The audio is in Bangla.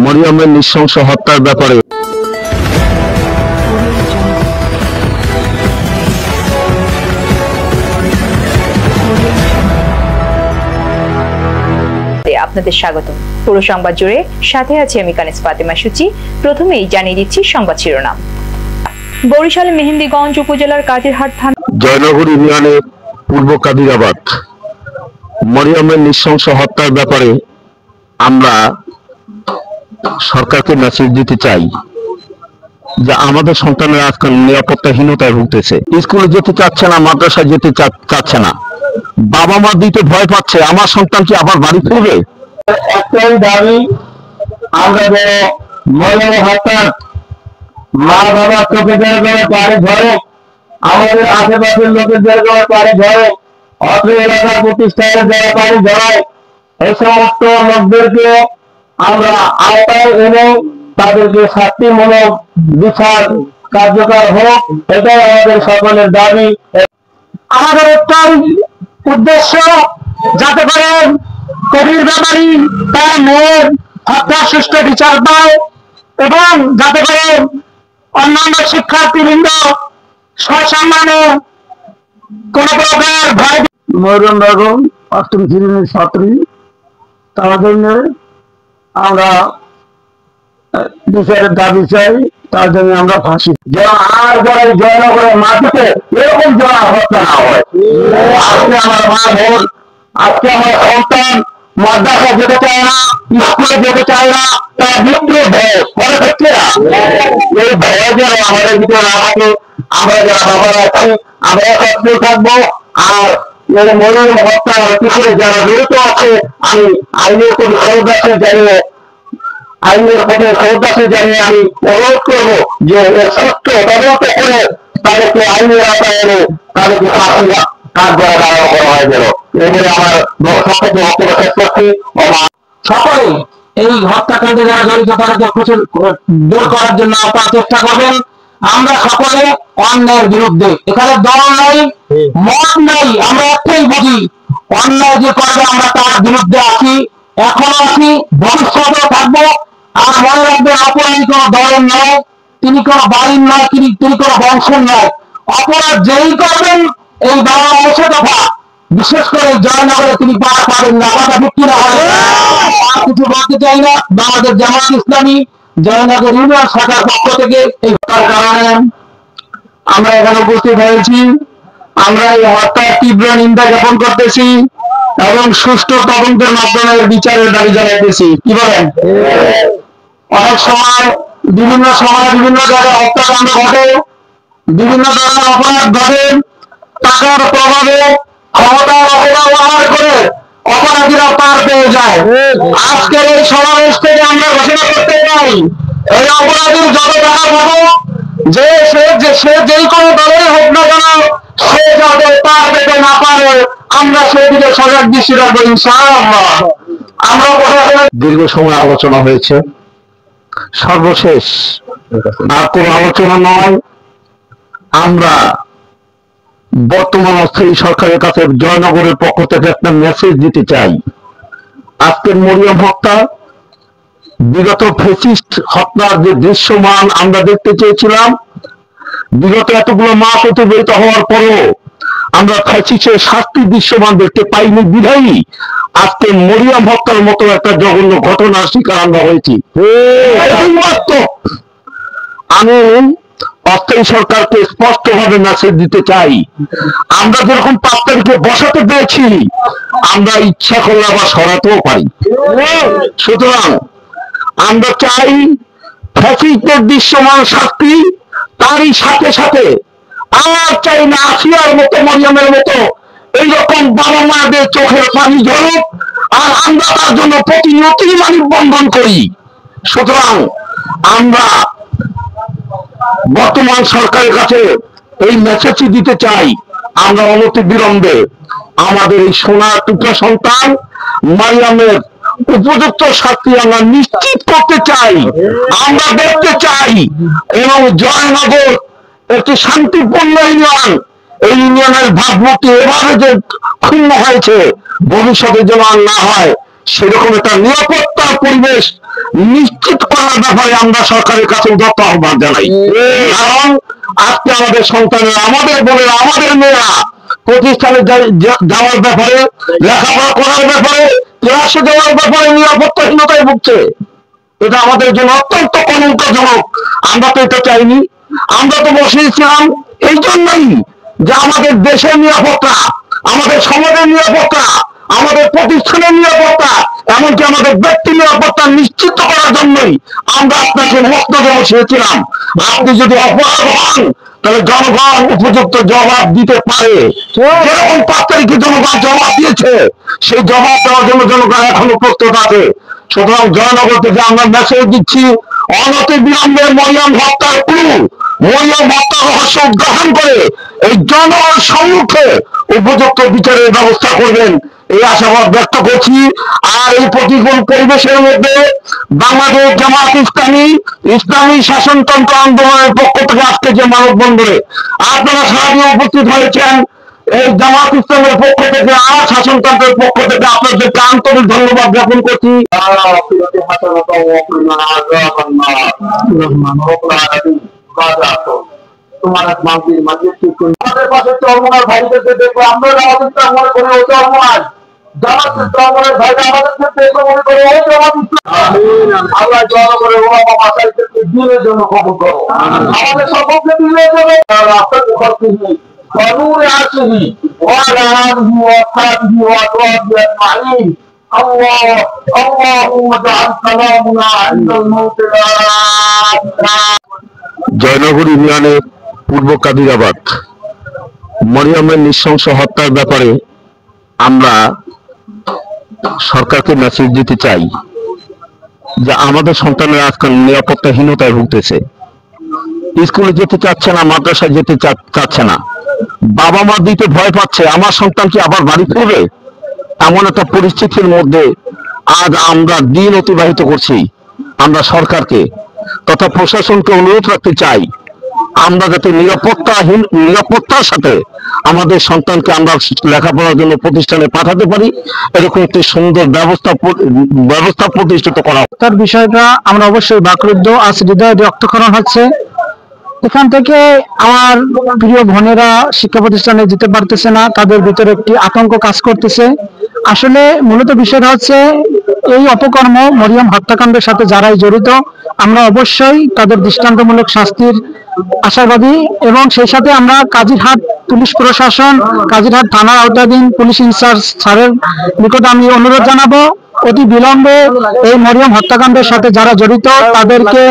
মরিয়মের নৃশংস হত্যার ব্যাপারে আপনাদের স্বাগত। পুরো সংবাদ জুড়ে সাথে আছি আমি কানিস ফাতেমা সুচি। প্রথমেই জানিয়ে দিচ্ছি সংবাদ শিরোনাম। বরিশাল মেহেন্দিগঞ্জ উপজেলার কাজিরহাট থানা জয়নগর ইউনিয়নের পূর্ব কাদিরাবাদ মরিয়মের নৃশংস হত্যার ব্যাপারে আমরা সরকারকে মেসেজ দিতে চাই যে আমাদের সন্তানের আজকাল নিরাপত্তাহীনতায় ভুগতেছে। স্কুলে যেতে চাচ্ছে না, মাদ্রাসায় যেতে চাচ্ছে না, বাবা মা দিতে ভয় পাচ্ছে। আমার সন্তান কি আবার বাড়ি ফিরবে? একটাই দাবি, আমরা মরিয়মের হত্যার মা বাবা চোখে বাড়ি ঘরে, আমাদের আশেপাশের লোকেদের বাড়ি ঘরে, অত্র এলাকার প্রতিষ্ঠানের যারা বাড়ি ঘরায়, এই সমস্ত লোকদেরকে আমরা আওতায় এনে তাদেরকে শাস্তিমূলক বিচার কার্যকর হোক, এটাই আমাদের সকলের দাবি। আমাদের একটাই উদ্দেশ্য, যাতে করে কবির ব্যাপারী তার মেয়ের হত্যার সুষ্ঠু বিচার পায় এবং যাতে করে অন্যান্য শিক্ষার্থীবৃন্দ সসম্মানে কোন প্রকার ভয়। মরিয়ম বেগম অষ্টম শ্রেণীর ছাত্রী, তার জন্য আমরা বিচারের দাবি চাই, তার জন্য আমরা ফাঁসি যেন আর যারা জয়নগরের মাটিতে এরকম যারা হত্যা না হয়। আজকে আমার মা বোন, আজকে আমার সন্তান মাদ্রাসা যেতে চায় না, স্কুলে যেতে চায় না, তারা মৃত্যুর ভয় মনে হচ্ছে না। এই ভয় যেন আমাদের ভিতরে না থাকে। আমরা যারা বাবার আছি আমরা একত্রে থাকবো। আর মরিয়ম হত্যার পিছনে যারা জড়িত আছে, আমি আইনের কোনো সৌদাসে জানিয়ে আমি অনুরোধ করবো যে সত্য তদন্ত করে তাদেরকে আইনের আওতায় এনে তাদেরকে ফাঁসি কার্যকর করা হয়। যেন এবারে আমার বক্তব্য শেষ করছি। সকলে এই হত্যাকাণ্ডে যারা জড়িত তাদেরকে দূর করার জন্য আপনারা চেষ্টা করবেন। আমরা সকলে অন্যায়ের বিরুদ্ধে, এখানে দল নাই, মত নাই, আমরা একটাই বুঝি অন্যায় যে করবে আমরা তার বিরুদ্ধে আছি, এখনো আছি, ভবিষ্যতেও থাকবো। আর মনে রাখবেন, অপরাধী কোনো দলের নয়, তিনি কোনো বাড়ির নয়, তিনি কোনো বংশের নয়। অপরাধ যেই করবেন এই বাংলাদেশে তথা বিশেষ করে জয়নগরে তিনি পার পাবেন না। কথা ঠিক কিনা হয়? আর কিছু বলতে চাই না। বাংলাদেশ জামাত ইসলামী জয়নগর ইউনিয়ন শাখার পক্ষ থেকে এই হত্যার কারণে আমরা এখানে উপস্থিত হয়েছি। আমরা এই হত্যার তীব্র নিন্দা জ্ঞাপন করতেছি এবং সুষ্ঠু তদন্তের মাধ্যমে বিচারের দাবি জানাইতেছি। কি বলেন? অনেক সময় বিভিন্ন জায়গায় হত্যাকাণ্ড ঘটে, বিভিন্ন ধরনের অপরাধ ঘটে, টাকার প্রভাবে ক্ষমতার অপব্যবহার করে অপরাধীরা পার পেয়ে যায়। আজকের এই সমাবেশ থেকে আমরা ঘোষণা করতে চাই, এই অপরাধীর যত টাকা পাবো, সে যেই কোনো দলের হোক না কেন, সে যাতে পার পেতে না পারে, আমরা সেদিকে সজাগ দৃষ্টি রাখবো ইনশাআল্লাহ। আমরা দীর্ঘ সময় আলোচনা হয়েছে, সর্বশেষ আর কোন আলোচনা নয়। আমরা বর্তমান অস্থায়ী সরকারের কাছে জয়নগরের পক্ষ থেকে একটা মেসেজ দিতে চাই। আজকের মরিয়ম হত্যা বিগত ফ্যাসিস্ট হত্যার যে দৃশ্যমান আমরা দেখতে চেয়েছিলাম, বিগত এতগুলো মাস অতিবাহিত হওয়ার পরও আমরা ফ্যাসিস্টের শাস্তি দৃশ্যমান দেখতে পাইনি বিধায়ী আজকে মরিয়ম হত্যার মতো একটা জঘন্য ঘটনার শিকার আমরা হয়েছি। আমি অস্থায়ী সরকারকে স্পষ্টভাবে মেসেজ দিতে চাই, আমরা যেরকম 5 তারিখে বসাতে পেরেছি, আমরা ইচ্ছা করলে আবার সরাতেও পারি। সুতরাং আমরা চাই ফ্যাসিস্টের দৃশ্যমান শাস্তি, তারই সাথে সাথে আর চাই না আসিয়ার মতো, মরিয়মের মতো এইরকম বাবা মাদের চোখের পানি ঝরুক, আর আমরা তার জন্য প্রতিনিয়তই মানববন্ধন করি। সুতরাং আমরা বর্তমান সরকারের কাছে এই মেসেজটি দিতে চাই, আমরা অনতি বিলম্বে আমাদের এই সোনা টুকরা সন্তান মারিয়ামের উপযুক্ত শাস্তি আমরা নিশ্চিত করতে চাই, আমরা দেখতে চাই। এবং জয়নগর একটি শান্তিপূর্ণ ইউনিয়ন, এই ইউনিয়নের ভাবমূর্তি এভাবে যে ক্ষুণ্ণ হয়েছে, ভবিষ্যতে যেন আর না হয় সেরকম একটা নিরাপত্তার পরিবেশ নিশ্চিত করার ব্যাপারে আমরা সরকারের কাছে উদাত্ত আহ্বান জানাই। কারণ আজকে আমাদের সন্তানেরা, আমাদের বোনেরা, আমাদের মেয়েরা প্রতিষ্ঠানে যাওয়ার ব্যাপারে, লেখাপড়া করার ব্যাপারে, ক্লাসে যাওয়ার ব্যাপারে নিরাপত্তাহীনতায় ভুগছে। এটা আমাদের জন্য অত্যন্ত কলঙ্কজনক। আমরা তো এটা চাইনি। আমরা তো বসেছিলাম এই জন্যই যে আমাদের দেশের নিরাপত্তা, আমাদের সমাজের নিরাপত্তা, আমাদের প্রতিষ্ঠানের নিরাপত্তা, এমনকি আমাদের ব্যক্তি নিরাপত্তা নিশ্চিত করার জন্যই আমরা আপনাকে মস্তকে বসিয়েছিলাম। আপনি যদি অপরাধ হন তাহলে জনগণ উপযুক্ত জবাব দিতে পারে। যেরকম 5 তারিখে জনগণ জবাব দিয়েছে, সেই জবাব দেওয়ার জন্য জনগণ এখনো প্রস্তুত আছে। সুতরাং জয়নগর থেকে আমরা মেসেজ দিচ্ছি, অনতি বিলম্বে মরিয়ম হত্যার মরিয়ম হত্যার রহস্য উদ্ঘাটন করে এই জনগণের সম্মুখে উপযুক্ত বিচারের ব্যবস্থা করবেন, এই আশাবাদ ব্যক্ত করছি। আর এই প্রতিকূল পরিবেশের মধ্যে বাংলাদেশ জামাত ইসলামী শাসনতন্ত্র আন্দোলনের পক্ষ থেকে আজকে যে মানববন্ধনে আপনারা সারাদিন উপস্থিত হয়েছেন, এই জামাত ইসলামের পক্ষ থেকে আর শাসনতন্ত্রের পক্ষ থেকে আপনাদেরকে আন্তরিক ধন্যবাদ জ্ঞাপন করছি। তোমার আমাদের পাশে চরমনার ভাইদেরকে দেখবো, আমরা রাজনীতি মনে করি ও চরমনার জামাত চরমনের ভাইরা আমাদেরকে দেখবো মনে করে ওই জামাত আল্লাহ জনগণের ওলামা মাসাইদেরকে দিনের জন্য কবুল করো, আমাদের সকলকে দিনের জন্য রাস্তার মুখার্জি ونور عرشه وعلى آله وأصحابه وأزواجه أجمعين. اللهم اجعل سلامنا عند الموت لا إله. জয়নগর ইউনিয়নের পূর্ব কাদিরাবাদ মরিয়মের নৃশংস হত্যার ব্যাপারে আমরা সরকারকে মেসেজ দিতে চাই যে আমাদের সন্তানেরা আজকাল নিরাপত্তাহীনতায় ভুগতেছে। স্কুলে যেতে চাচ্ছে না, মাদ্রাসায় যেতে চাচ্ছে না, বাবা মা দিতে ভয় পাচ্ছে, আমার সন্তান কি আবার বাড়ি ফিরবে? এমন একটা পরিস্থিতির মধ্যে আজ আমরা দিন অতিবাহিত করছি। আমরা সরকারকে তথা প্রশাসনকে অনুরোধ রাখতে চাই, আমরা যাতে নিরাপত্তার সাথে আমাদের সন্তানকে আমরা লেখাপড়ার জন্য প্রতিষ্ঠানে পাঠাতে পারি, এরকম একটি সুন্দর ব্যবস্থা প্রতিষ্ঠিত করা। তার বিষয়টা আমরা অবশ্যই বাকরুদ্ধ, আজ হৃদয়ে রক্তক্ষরণ হচ্ছে। এখান থেকে আমার প্রিয় বোনেরা শিক্ষা প্রতিষ্ঠানে যেতে পারতেছে না, তাদের ভিতরে একটি আতঙ্ক কাজ করতেছে। আসলে মূলত বিষয়টা হচ্ছে এই অপকর্ম মরিয়ম হত্যাকাণ্ডের সাথে যারাই জড়িত, আমরা অবশ্যই তাদের দৃষ্টান্তমূলক শাস্তির আশাবাদী, এবং সেই সাথে আমরা কাজিরহাট পুলিশ প্রশাসন, কাজিরহাট থানার আওতাধীন পুলিশ ইনচার্জ স্যারের নিকট আমি অনুরোধ জানাবো অতি বিলম্বে এই মরিয়ম হত্যাকাণ্ডের সাথে যারা জড়িত তাদেরকে